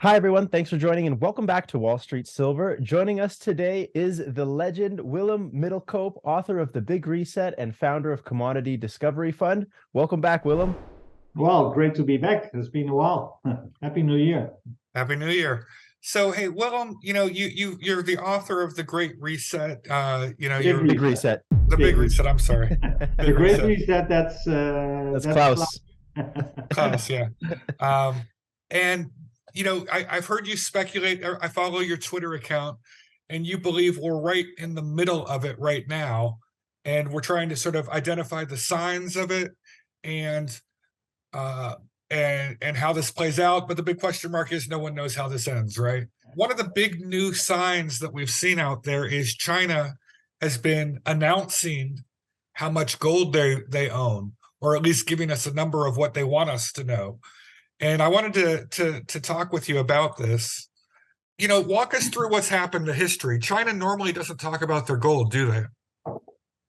Hi, everyone. Thanks for joining and welcome back to Wall Street Silver. Joining us today is the legend Willem Middelkoop, author of The Big Reset and founder of Commodity Discovery Fund. Welcome back, Willem. Well, great to be back. It's been a while. Happy New Year. Happy New Year. So, hey, Willem, you're the author of The Great Reset. You're Big Reset. The Big Reset. I'm sorry. The Great Reset. That's Klaus. Klaus, yeah. And I've heard you speculate. I follow your Twitter account, and you believe we're right in the middle of it right now, and we're trying to sort of identify the signs of it, and how this plays out. But the big question mark is no one knows how this ends, right? One of the big new signs that we've seen out there is China has been announcing how much gold they own, or at least giving us a number of what they want us to know. And I wanted to talk with you about this. Walk us through what's happened to history. China normally doesn't talk about their gold, do they?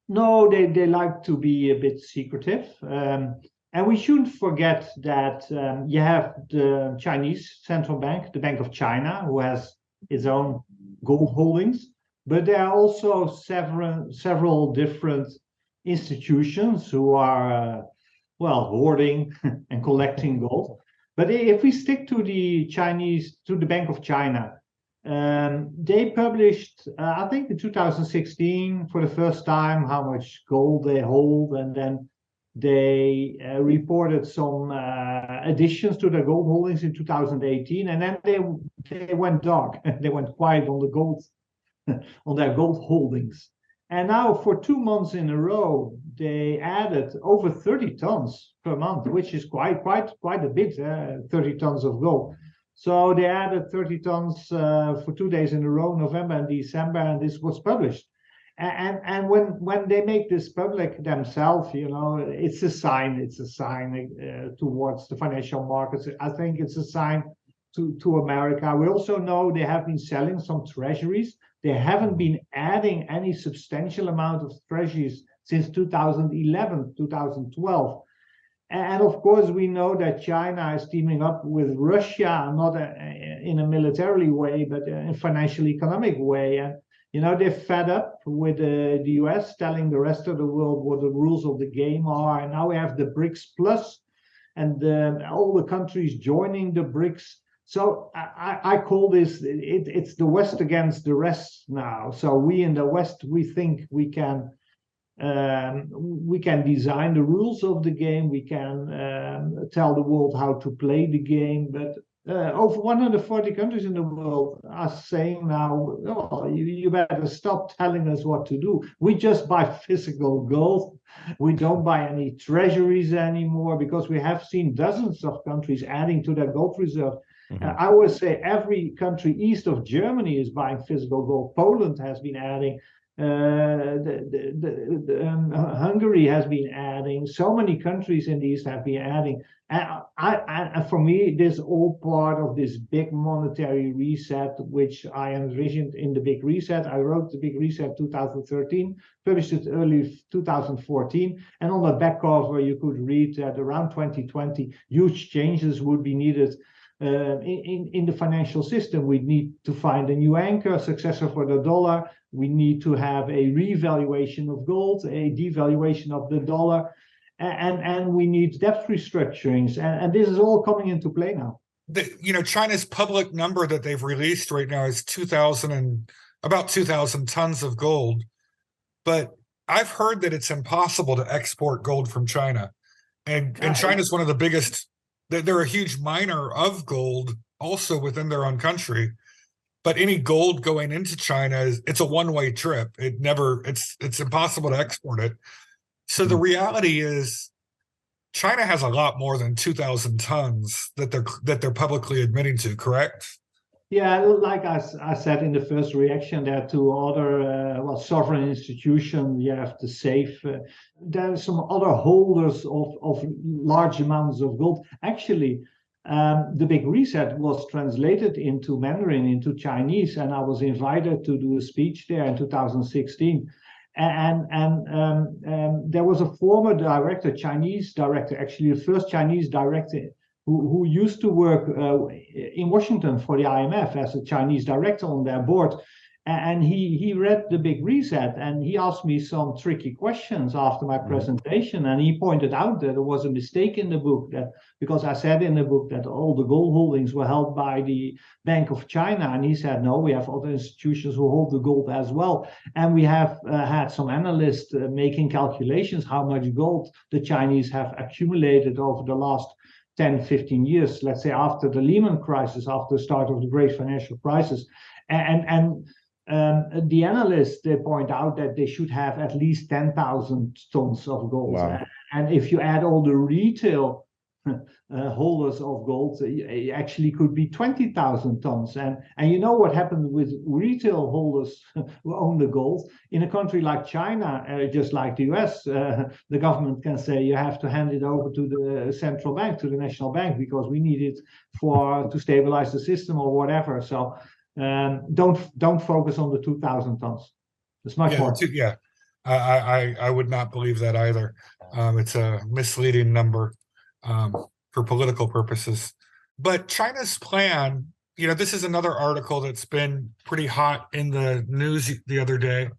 No, they like to be a bit secretive. And we shouldn't forget that you have the Chinese central bank, the Bank of China, who has its own gold holdings. But there are also several different institutions who are, hoarding and collecting gold. But if we stick to the Bank of China, they published, I think in 2016, for the first time, how much gold they hold, and then they reported some additions to their gold holdings in 2018, and then they went dark. They went quiet on the gold, on their gold holdings. And now for 2 months in a row, they added over 30 tons per month, which is quite a bit, 30 tons of gold. So they added 30 tons for 2 days in a row, November and December, and this was published. And when they make this public themselves, it's a sign. It's a sign towards the financial markets. I think it's a sign to America. We also know they have been selling some treasuries. They haven't been adding any substantial amount of treasuries since 2011, 2012. And of course, we know that China is teaming up with Russia, not in a militarily way, but in a financial economic way. And, they're fed up with the US telling the rest of the world what the rules of the game are. And now we have the BRICS Plus and all the countries joining the BRICS. So I call this, it's the West against the rest now. So we in the West, we think we can design the rules of the game. We can tell the world how to play the game. But over 140 countries in the world are saying now, you better stop telling us what to do. We just buy physical gold. We don't buy any treasuries anymore, because we have seen dozens of countries adding to their gold reserve. I always say every country east of Germany is buying physical gold. Poland has been adding. Hungary has been adding. So many countries in the east have been adding. And for me, this is all part of this big monetary reset, which I envisioned in the Big Reset. I wrote the Big Reset 2013, published it early 2014. And on the back cover, you could read that around 2020, huge changes would be needed in the financial system. We need to find a new anchor, successor for the dollar. We need to have a revaluation of gold, a devaluation of the dollar, and we need debt restructurings. And this is all coming into play now. China's public number that they've released right now is about 2,000 tons of gold. But I've heard that it's impossible to export gold from China. And China's one of the biggest. They're a huge miner of gold also within their own country, but any gold going into China it's a one-way trip. It's impossible to export it. So the reality is China has a lot more than 2,000 tons that they're publicly admitting to, correct? Yeah, like I said in the first reaction, there are two other sovereign institutions. You have the SAFE. There are some other holders of large amounts of gold. Actually, the Big Reset was translated into Mandarin, into Chinese, and I was invited to do a speech there in 2016. And there was a former director, Chinese director, actually the first Chinese director who used to work in Washington for the IMF as a Chinese director on their board. And he read the Big Reset, and he asked me some tricky questions after my presentation. And he pointed out that there was a mistake in the book, that because I said in the book that all the gold holdings were held by the Bank of China. And he said, no, we have other institutions who hold the gold as well. And we have had some analysts making calculations how much gold the Chinese have accumulated over the last 10, 15 years, let's say after the Lehman crisis, after the start of the great financial crisis. And the analysts, they point out that they should have at least 10,000 tons of gold. Wow. And if you add all the retail holders of gold, it actually could be 20,000 tons. And you know what happened with retail holders who own the gold? In a country like China, just like the US, the government can say you have to hand it over to the central bank, to the national bank, because we need it to stabilize the system or whatever. So don't focus on the 2,000 tons. It's much more. Yeah, I would not believe that either. It's a misleading number for political purposes. But China's plan, this is another article that's been pretty hot in the news the other day,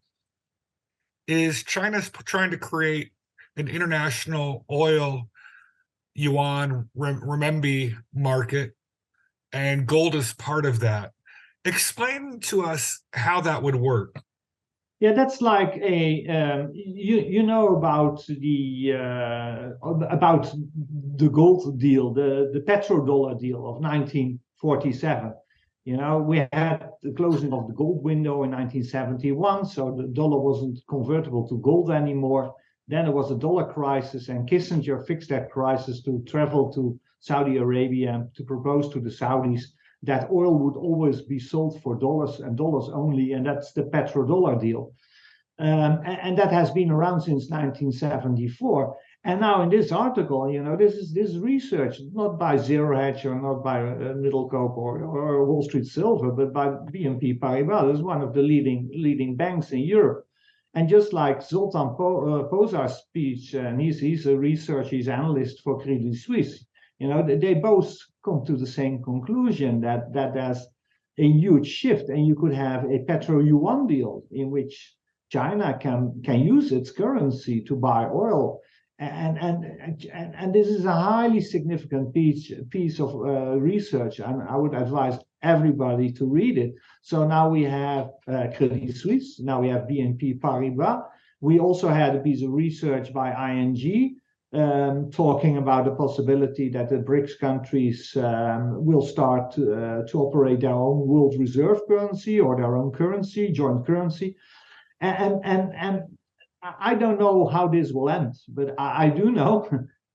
is China's trying to create an international oil yuan renminbi market, and gold is part of that. Explain to us how that would work. Yeah, that's like you know about the gold deal, the petrodollar deal of 1947. We had the closing of the gold window in 1971, so the dollar wasn't convertible to gold anymore. Then there was a dollar crisis, and Kissinger fixed that crisis to travel to Saudi Arabia and to propose to the Saudis that oil would always be sold for dollars and dollars only, and that's the petrodollar deal. And that has been around since 1974. And now in this article, this is research, not by Zero Hedge or not by Middelkoop or Wall Street Silver, but by BNP Paribas. It's one of the leading banks in Europe. And just like Sultan Polza's speech, and he's a research, he's analyst for Credit Suisse, they both come to the same conclusion that there's a huge shift, and you could have a petro-yuan deal in which China can use its currency to buy oil, and this is a highly significant piece of research, and I would advise everybody to read it. So now we have Credit Suisse, now we have BNP Paribas. We also had a piece of research by ING. Talking about the possibility that the BRICS countries will start to operate their own world reserve currency or their own currency, joint currency. And I don't know how this will end, but I do know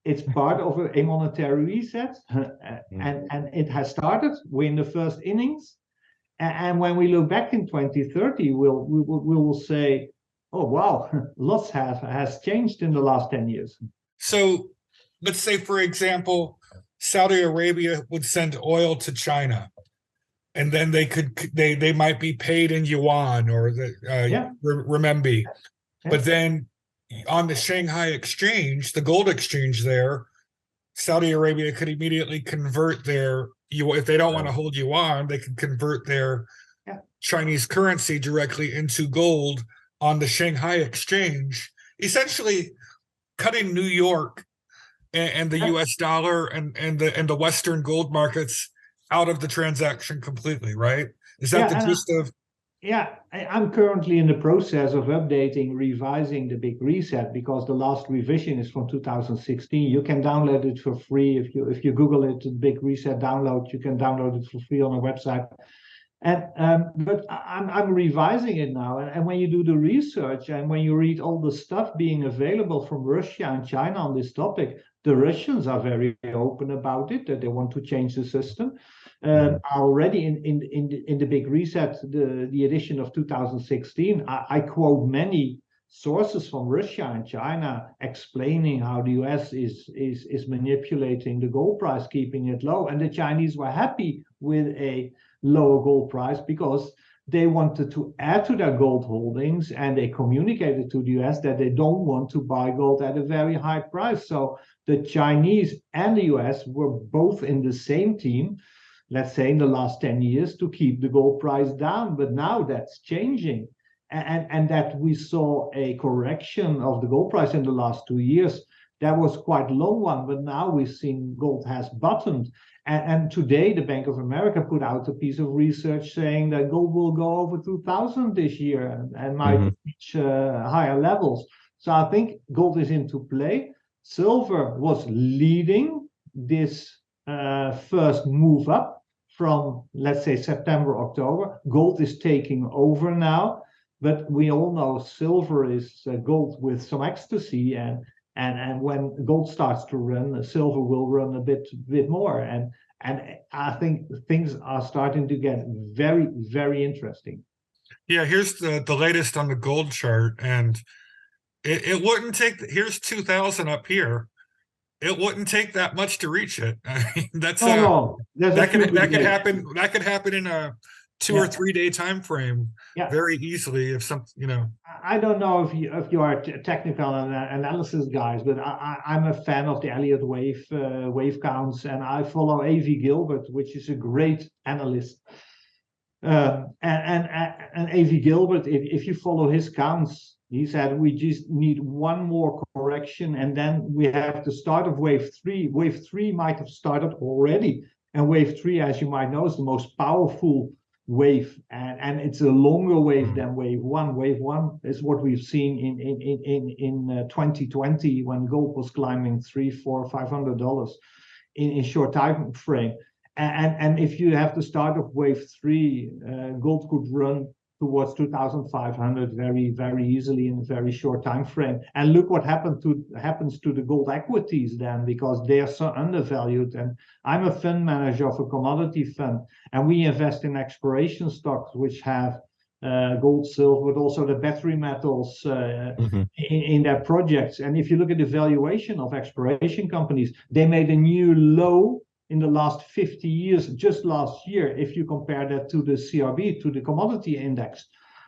it's part of a monetary reset, and it has started. We're in the first innings. And when we look back in 2030, we will say, oh, wow, lots has changed in the last 10 years. So let's say, for example, Saudi Arabia would send oil to China, and then they might be paid in yuan or the renminbi. Yeah. But then on the Shanghai exchange, the gold exchange there, Saudi Arabia could immediately convert their, if they don't want to hold yuan, they can convert their Chinese currency directly into gold on the Shanghai exchange, essentially cutting New York and the US dollar and the Western gold markets out of the transaction completely, right? Is that the gist of? Yeah, I'm currently in the process of revising the Big Reset, because the last revision is from 2016. You can download it for free. If you Google it, the Big Reset download, you can download it for free on our website. But I'm revising it now, and when you do the research and when you read all the stuff being available from Russia and China on this topic, the Russians are very open about it, that they want to change the system. Already in the Big Reset, the edition of 2016, I quote many sources from Russia and China explaining how the US is manipulating the gold price, keeping it low, and the Chinese were happy with a lower gold price because they wanted to add to their gold holdings, and they communicated to the US that they don't want to buy gold at a very high price. So the Chinese and the US were both in the same team, let's say in the last 10 years, to keep the gold price down. But now that's changing. And that we saw a correction of the gold price in the last 2 years. That was quite a long one, but now we've seen gold has bottomed. And today, the Bank of America put out a piece of research saying that gold will go over 2,000 this year and might reach higher levels. So I think gold is into play. Silver was leading this first move up from, let's say, September, October. Gold is taking over now, but we all know silver is gold with some ecstasy, and when gold starts to run, silver will run a bit more. And I think things are starting to get very, very interesting. Yeah, here's the latest on the gold chart, and it wouldn't take. Here's 2,000 up here. It wouldn't take that much to reach it. I mean, that's no. That could happen. That could happen in a 2 or 3 day time frame, very easily. If some, I don't know if you are technical analysis guys, but I'm a fan of the Elliott wave counts, and I follow A.V. Gilbert, which is a great analyst. And A.V. Gilbert, if you follow his counts, he said we just need one more correction, and then we have the start of wave 3. Wave 3 might have started already, and wave 3, as you might know, is the most powerful wave, and it's a longer wave than wave 1. Wave 1 is what we've seen in 2020, when gold was climbing $300, $400, $500 in short time frame. And if you have the start of wave 3, gold could run towards 2,500 very, very easily in a very short time frame. And look what happens to the gold equities then, because they are so undervalued. And I'm a fund manager of a commodity fund, and we invest in exploration stocks which have gold, silver, but also the battery metals in their projects. And if you look at the valuation of exploration companies, they made a new low in the last 50 years, just last year, if you compare that to the CRB, to the commodity index.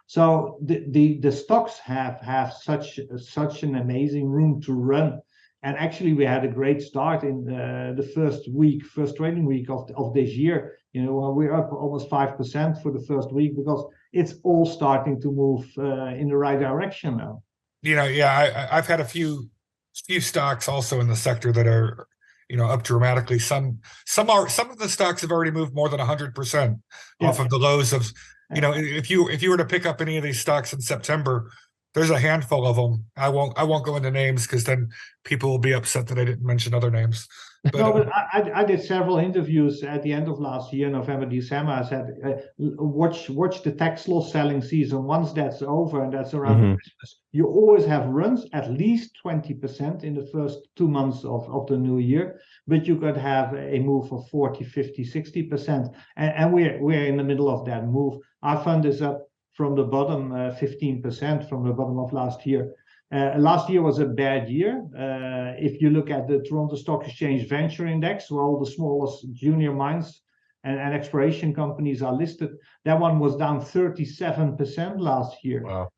So the stocks have such an amazing room to run. And actually, we had a great start in the first trading week of this year. We're up almost 5% for the first week, because it's all starting to move in the right direction now. I've had a few stocks also in the sector that are up dramatically. Some of the stocks have already moved more than 100% off of the lows of, if you were to pick up any of these stocks in September, there's a handful of them. I won't go into names, because then people will be upset that I didn't mention other names. But I did several interviews at the end of last year, November, December. I said, watch the tax loss selling season. Once that's over, and that's around Christmas, you always have runs at least 20% in the first 2 months of the new year, but you could have a move of 40, 50, 60%. And we're in the middle of that move. Our fund is up from the bottom 15% from the bottom of last year. Last year was a bad year. If you look at the Toronto Stock Exchange Venture Index, where all the smallest junior mines and exploration companies are listed, that one was down 37% last year. Wow.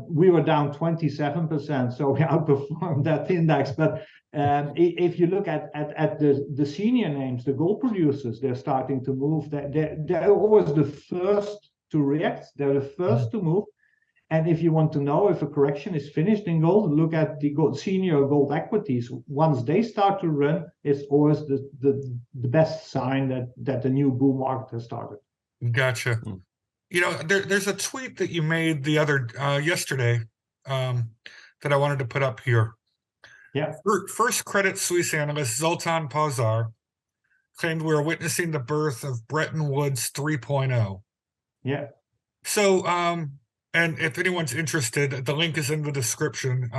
We were down 27%, so we outperformed that index. But if you look at the senior names, the gold producers, they're starting to move. They're always the first to react. They're the first to move. And if you want to know if a correction is finished in gold, look at the senior gold equities. Once they start to run, it's always the best sign that the new bull market has started. Gotcha. There's a tweet that you made yesterday that I wanted to put up here. Yeah. First Credit Suisse analyst Sultan Polza claimed we are witnessing the birth of Bretton Woods 3.0. Yeah. So, and if anyone's interested, the link is in the description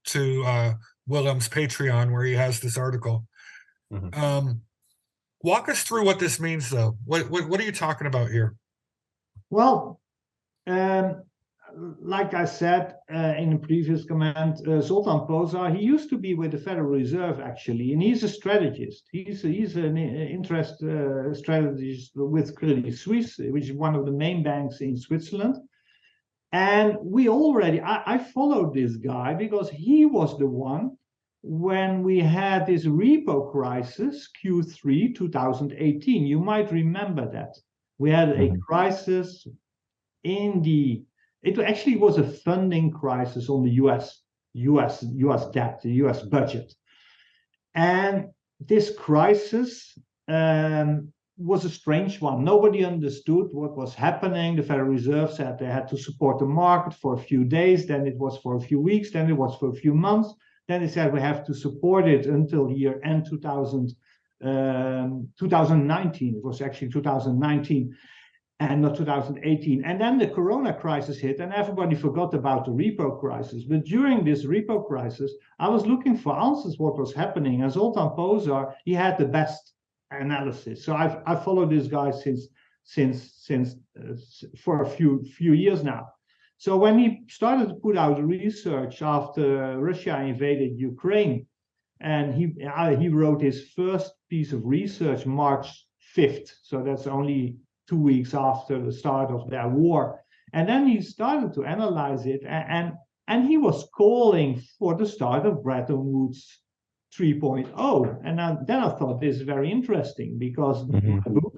to Willem's Patreon, where he has this article. Walk us through what this means, though. What are you talking about here? Well, like I said in a previous comment, Sultan Polza, he used to be with the Federal Reserve actually, and he's a strategist. He's an interest strategist with Credit Suisse, which is one of the main banks in Switzerland. And I followed this guy because he was the one when we had this repo crisis, Q3 2018. You might remember that. We had a crisis it actually was a funding crisis on the US debt, the US budget. And this crisis was a strange one. Nobody understood what was happening. The Federal Reserve said they had to support the market for a few days, then it was for a few weeks, then it was for a few months. Then they said we have to support it until year end 2019. It was actually 2019. And not 2018. And then the Corona crisis hit, and everybody forgot about the repo crisis. But during this repo crisis, I was looking for answers what was happening. And Sultan Polza, he had the best analysis. So I followed this guy since for a few years now. So when he started to put out research after Russia invaded Ukraine, and he wrote his first piece of research March 5th. So that's only 2 weeks after the start of their war. And then he started to analyze it, and he was calling for the start of Bretton Woods 3.0. And then I thought this is very interesting because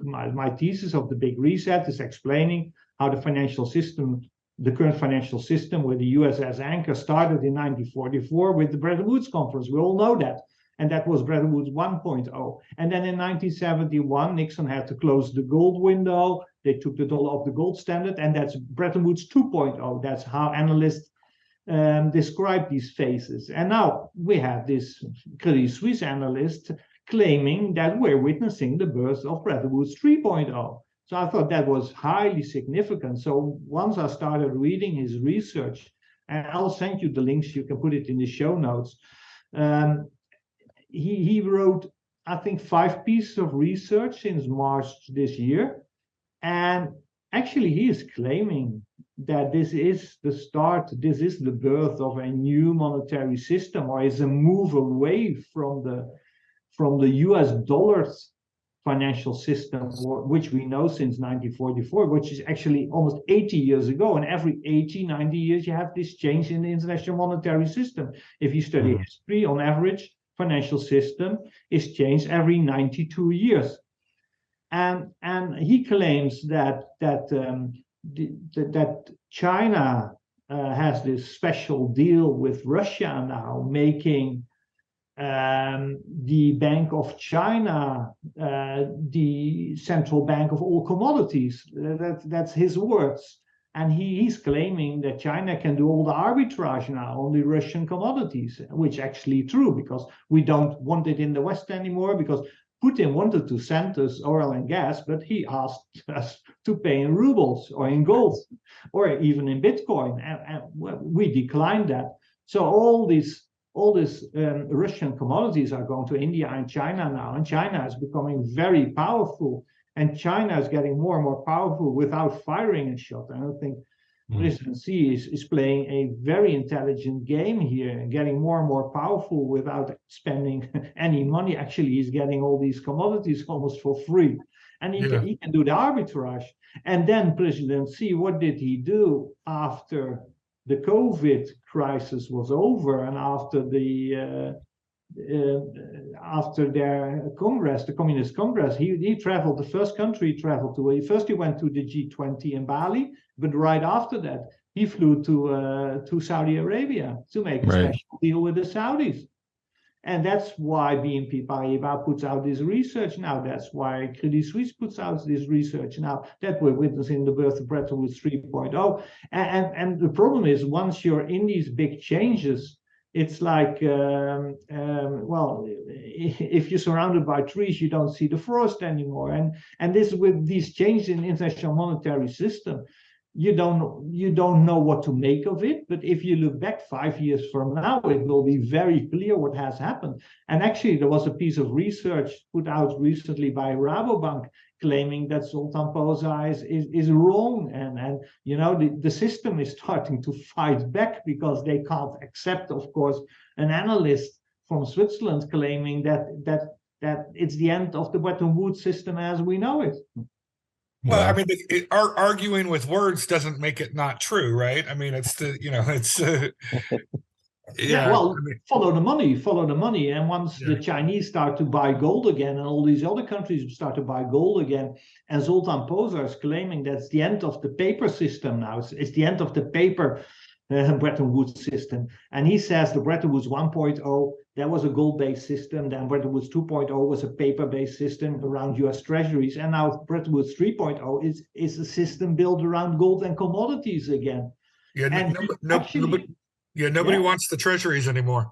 my thesis of the Big Reset is explaining how the financial system, the current financial system with the US as anchor, started in 1944 with the Bretton Woods Conference. We all know that. And that was Bretton Woods 1.0. And then in 1971, Nixon had to close the gold window. They took the dollar off the gold standard, and that's Bretton Woods 2.0. That's how analysts describe these phases. And now we have this Credit Suisse analyst claiming that we're witnessing the birth of Bretton Woods 3.0. So I thought that was highly significant. So once I started reading his research, and I'll send you the links, you can put it in the show notes. He wrote, I think, 5 pieces of research since March this year. And actually, he is claiming that this is the start, this is the birth of a new monetary system, or is a move away from the US dollars financial system, which we know since 1944, which is actually almost 80 years ago. And every 80, 90 years, you have this change in the international monetary system. If you study history, on average, financial system is changed every 92 years. And he claims that China has this special deal with Russia now, making the Bank of China the central bank of all commodities. That's his words. And he's claiming that China can do all the arbitrage now on the Russian commodities, which actually true, because we don't want it in the West anymore, because Putin wanted to send us oil and gas, but he asked us to pay in rubles or in gold or even in Bitcoin. And we declined that. So all these Russian commodities are going to India and China now, and China is becoming very powerful. And China is getting more and more powerful without firing a shot. I don't think President Xi is playing a very intelligent game here and getting more and more powerful without spending any money. Actually, he's getting all these commodities almost for free. And he can do the arbitrage. And then President Xi, what did he do after the COVID crisis was over and after their Congress, the Communist Congress, he traveled, the first country he traveled to, first he went to the G20 in Bali, but right after that, he flew to Saudi Arabia to make a special deal with the Saudis. And that's why BNP Paribas puts out this research now. That's why Credit Suisse puts out this research now, that we're witnessing the birth of Bretton Woods 3.0. And the problem is, once you're in these big changes, it's like, well, if you're surrounded by trees, you don't see the forest anymore. And this, with these changes in the international monetary system, you don't know what to make of it. But if you look back 5 years from now, it will be very clear what has happened. And actually, there was a piece of research put out recently by Rabobank claiming that Sultan Polza is wrong, and you know, the system is starting to fight back because they can't accept, of course, an analyst from Switzerland claiming that it's the end of the Bretton Woods system as we know it. Well, I mean, arguing with words doesn't make it not true, right? I mean, it's yeah. Well, follow the money. And once the Chinese start to buy gold again, and all these other countries start to buy gold again, and Sultan Polza is claiming that's the end of the paper system now. It's the end of the paper Bretton Woods system. And he says the Bretton Woods 1.0, that was a gold-based system. Then Bretton Woods 2.0 was a paper-based system around US treasuries. And now Bretton Woods 3.0 is a system built around gold and commodities again. Yeah, nobody wants the treasuries anymore.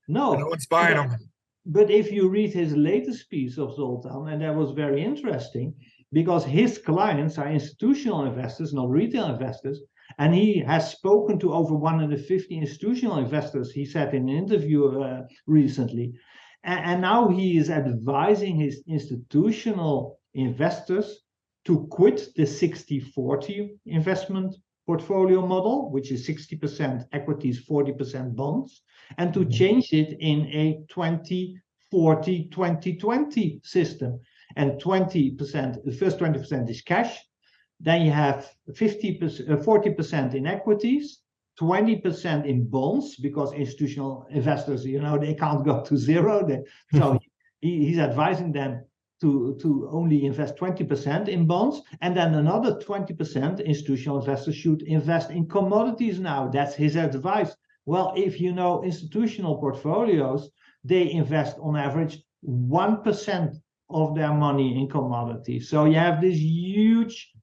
No one's buying them. But if you read his latest piece of Sultan, and that was very interesting, because his clients are institutional investors, not retail investors, and he has spoken to over 150 institutional investors, he said in an interview recently. And now he is advising his institutional investors to quit the 60-40 investment portfolio model, which is 60% equities, 40% bonds, and to change it in a 20-40-20-20 system. And 20%, the first 20% is cash. Then you have 40% in equities, 20% in bonds, because institutional investors, you know, they can't go to zero. So he's advising them to only invest 20% in bonds, and then another 20% institutional investors should invest in commodities now. That's his advice. Well, if you know institutional portfolios, they invest on average 1% of their money in commodities. So you have this huge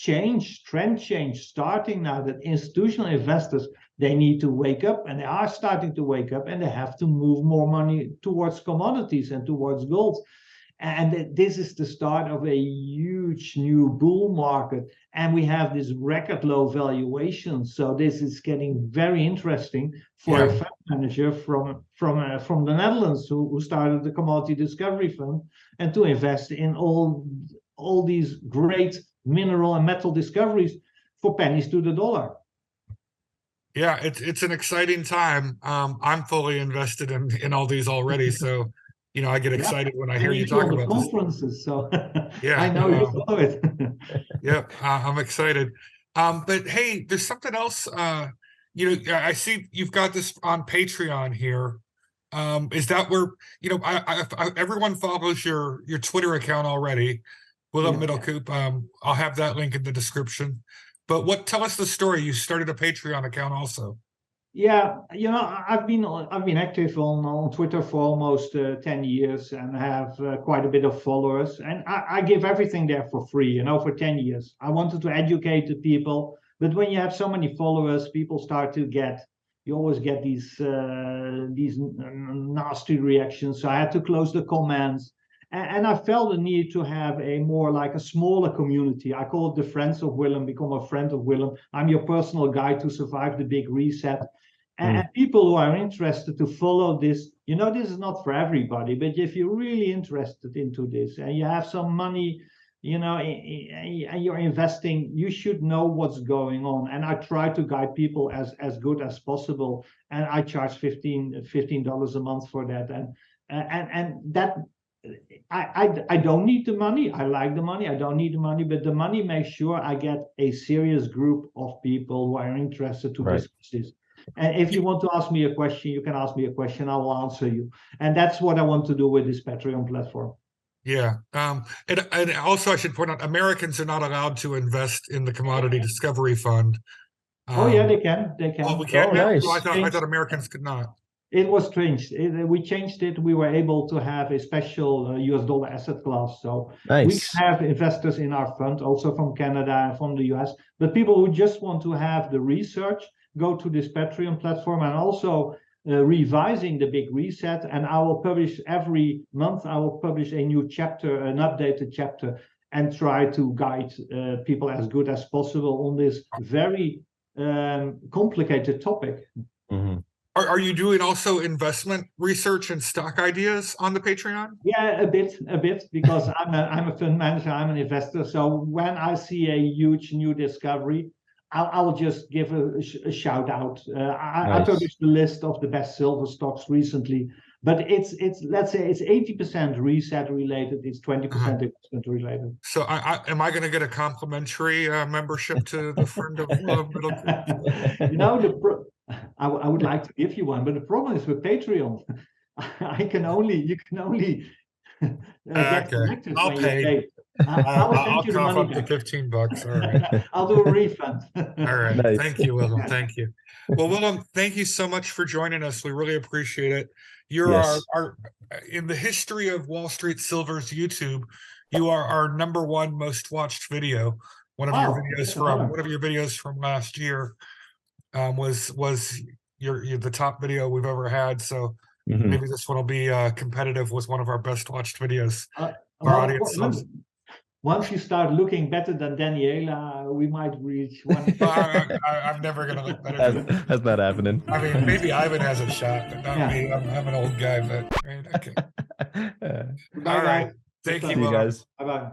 trend change starting now, that institutional investors, they need to wake up, and they are starting to wake up, and they have to move more money towards commodities and towards gold. And this is the start of a huge new bull market, and we have this record low valuation. So this is getting very interesting for a fund manager from the Netherlands who started the Commodity Discovery Fund, and to invest in all these great mineral and metal discoveries for pennies to the dollar. Yeah, it's an exciting time. I'm fully invested in all these already, so you know, I get excited when I hear you talk about conferences. So I know you follow it. I'm excited. But hey, there's something else. You know, I see you've got this on Patreon here. Is that where, you know, everyone follows your Twitter account already, Willem Middelkoop. I'll have that link in the description. But tell us the story. You started a Patreon account also. Yeah, you know, I've been active on Twitter for almost 10 years and have quite a bit of followers. And I give everything there for free, you know, for 10 years. I wanted to educate the people. But when you have so many followers, people start to you always get these nasty reactions. So I had to close the comments. And I felt the need to have a smaller community. I call it the Friends of Willem, become a friend of Willem. I'm your personal guide to survive the big reset. And people who are interested to follow this, you know, this is not for everybody, but if you're really interested into this and you have some money, you know, and you're investing, you should know what's going on. And I try to guide people as good as possible. And I charge $15 a month for that. And that, I don't need the money. I like the money. I don't need the money, but the money makes sure I get a serious group of people who are interested to discuss this. And if you want to ask me a question, you can ask me a question. I will answer you. And that's what I want to do with this Patreon platform. Yeah. And also I should point out, Americans are not allowed to invest in the Commodity Discovery Fund. Oh yeah, they can. Oh, we can. Nice. Well, I thought Americans could not. It was changed. We changed it. We were able to have a special US dollar asset class. So we can have investors in our fund, also from Canada and from the US. But people who just want to have the research, go to this Patreon platform. And also revising the big reset. And I will publish every month, I will publish a new chapter, an updated chapter. and try to guide people as good as possible on this very complicated topic. Mm-hmm. Are you doing also investment research and stock ideas on the Patreon? Yeah, a bit, because I'm a fund manager, I'm an investor. So when I see a huge new discovery, I'll just give a shout out. I published the list of the best silver stocks recently, but it's let's say it's 80% reset related, it's 20% investment related. So am I going to get a complimentary membership to the friend of Willem Middelkoop? You know, I would like to give you one, but the problem is with Patreon, you can only get connected I'll when pay. you pay. I'll cough up to $15. All right. I'll do a refund. All right. Nice. Thank you, Willem. Thank you. Well, Willem, thank you so much for joining us. We really appreciate it. You're our in the history of Wall Street Silver's YouTube, you are our #1 most watched video. One of your videos from last year was the top video we've ever had. So maybe this one will be competitive with one of our best watched videos. Our audience loves. Once you start looking better than Daniela, we might reach one. I'm never gonna look better. That's not happening. I mean, maybe Ivan has a shot, but not me. I'm an old guy, but okay. Bye, All right. Thank you, guys. Bye bye.